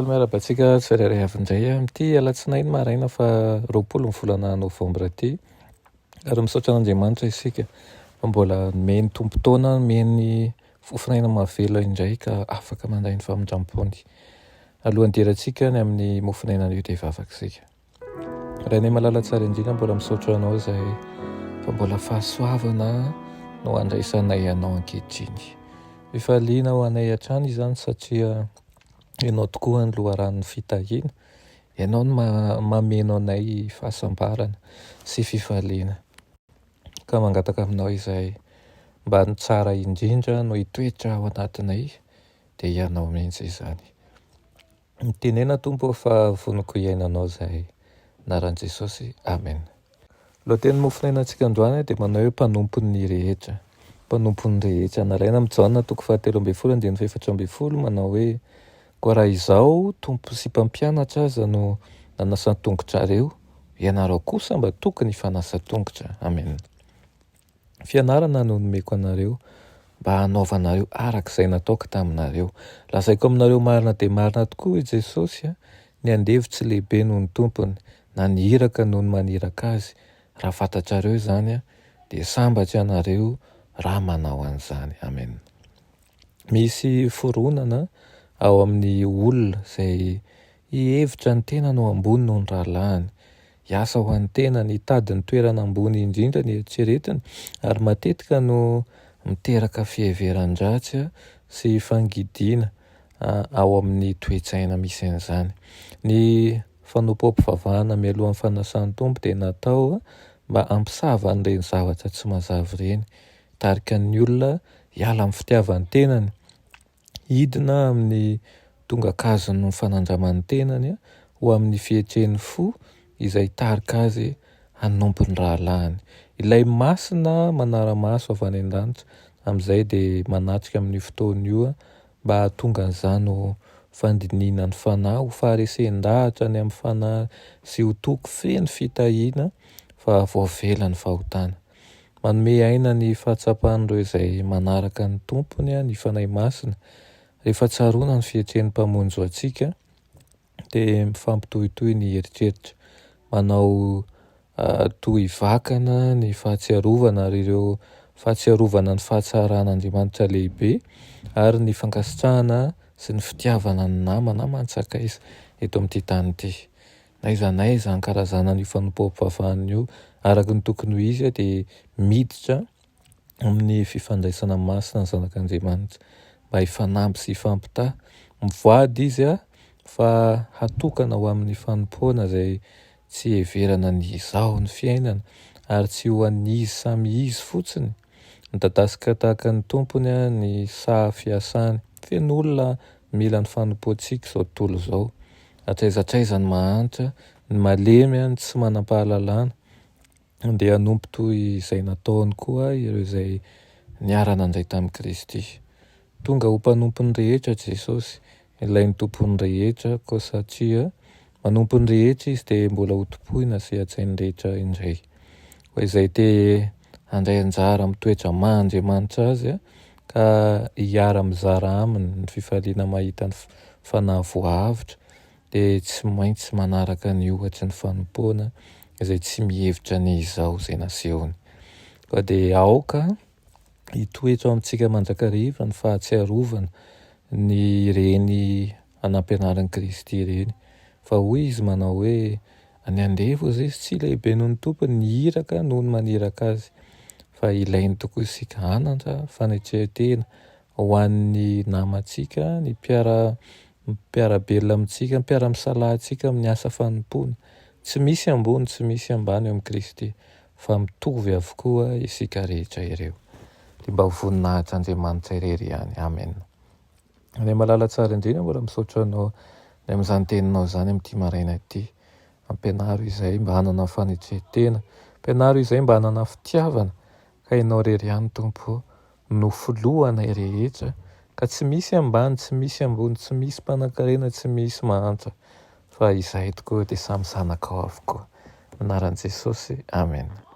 Miarabantsika tsy rery avy-indray amin'ity alatsinainy maraina fa 20 ny volana novambra ity ary misaotra an'Andriamanitra isika mbola meny tompo-taona, meny fofinaina mavela indray ka afaka mandray ny famindram-pony. Alohan'ny dirantsika ny amin'ny mofinaina an'io dia vavakisika. Raha ny malala tsara indrindra mbola misaotra anao izay fa mbola fahasoavana no andraisanay anao ankehitriny. Fifaliana ho anay hatrany izany satria ianao tokoa ny loharan'ny fitahiana, ianao no mameno anay fahasambarana sy fifaliana. Ka mangataka aminao izay mba ny tsara indrindra no hitoetra ao anatinay dia ianao mihitsy izany. Mitenena Tompo fa voniko iainanao izay anaran'i Jesosy. Amen. Lohaten'ny mofinainantsika androany dia manao hoe mpanompon'ny rehetra. Mpanompon'ny rehetra. Nalaina amin'ny Jaona 7:14 manao hoe koa raha izao tompo sy mpampianatra aza no nanasan-tongotrareo, ianareo kosa mba tokony hifanasa-tongotra. Amen. Fianarana no nomeko anareo mba hanaovanareo arak'izay nataoko taminareo. Lazaiko aminareo marina dia marina tokoa i Jesosy ny andevitsy lehibe noho ny tompony, na ny iraka noho ny maniraka azy. Raha fantatrareo izany dia sambatra ianareo raha manao an'izany. Amen. Misy foronana ao amin'ny olona izay hihevitra ny tena no ambony noho ny rahalahiny. Hiasa ho an'ny tena ny tady ny toerana ambony indrindra ny eritreretiny ary matetika no miteraka fiheveran-dratsy sy fangidiana ao amin'ny toe-tsaina misy an'izany. Ny fanaovam-pivavahana mialohan'ny fanasan'ny tompo dia natao mba ampisava an'ireny zavatra tsy mazava ireny, tarika ny olona hiala amin'ny fitiavan'ny tenany, hidina amin'ny tongakazony ny fanandraman'ny tenany ho amin'ny fihetren'ny fo izay tarika azy hanompo ny rahalahiny. Ilay masina manara-maso avy any an-danitra amin'izay dia manatrika amin'ny fotoana io mba hahatonga an'izany ho fandiniana ny fanahy, ho faharesen-dahatra ny amin'ny fanahy sy ho toko feno fitahiana fa voavela ny fahotana. Manome aina ny fahatsapan'ireo izay manaraka ny tompony ny fanahy masina. Rehefa tsaroana ny fihetren'ny mpamonjo antsika dia mifampitohitohy ny heritreritra, manao tohy vakana ny fahatsiarovana ary ireo fahatsiarovana ny fahatsaran'Andriamanitra lehibe ary ny fankasitrahana sy ny fitiavana ny namana mantsakaiza eto amin'ity tany ity. Naiza naiza ny karazana ny fanompoam-pivavahana io araka ny tokony ho izy dia miditra amin'ny fifandraisana masina ny zanak'Andriamanitra mba hifanampy sy hifampitahy. Mivoady izy fa hatokana ho amin'ny fanompoana izay tsy heverana ny izao ny fiainana ary tsy ho an'izy samy izy fotsiny. Midadasika tahaka ny tompony ny saha fiasany. Feno olona mila ny fanompoantsika izao tontolo izao. Atraizatraiza ny mahantra, ny malemy ny tsy manam-pahalalana dia hanompo toy izay nataony koa ireo izay niara nandray tamin'i Kristy. Tonga ho mpanompo ny rehetra Jesosy, ilainy tompon'ny rehetra koa satria manompo ny rehetra izy dia mbola hotopoina sy hatsain'ny rehetra indray. Koa izay te handray anjara mitoetra maha-Andriamanitra azy ka hiara mizara aminy ny fifaliana mahita ny fanahy voahavitra dia tsy maintsy manaraka ny ohatry ny fanompoana izay tsy mihevitra ny izao izay nasehony. Koa dia aoka hitoetra amintsika mandrakariva ny fahatsiarovana ny reny anampianaran'i Kristy ireny. Fa hoy izy manao hoe any andevo izy tsy lehibe noho ny tompony, ny iraka noho ny maniraka azy. Fa ilainy tokoa isika hanatra fanetrehan-tena ho an'ny namantsika, ny mpiara-belona amintsika, ny mpiara-misalahantsika amin'ny asa fanompoana. Tsy misy ambony, tsy misy ambany eo amin'i Kristy fa mitovy avokoa isika rehetra ireo. Dia mba ho voninahitr'Andriamanitra irery ihany. Amen. Any malala tsara indrindra mbola misaotra anao ny amin'izany teninao izany amin'ity maraina ity. Ampianaro izay mba hanana fanetrehan-tena, ampianaro izay mba hanana fitiavana ka ianao irery ihany Tompo no filohanay rehetra ka tsy misy ambany, tsy misy ambony, tsy misy mpanankarena, tsy misy mahantra fa izahay tokoa dia samy zanakao avokoa. anaran'i Jesosy. Amen.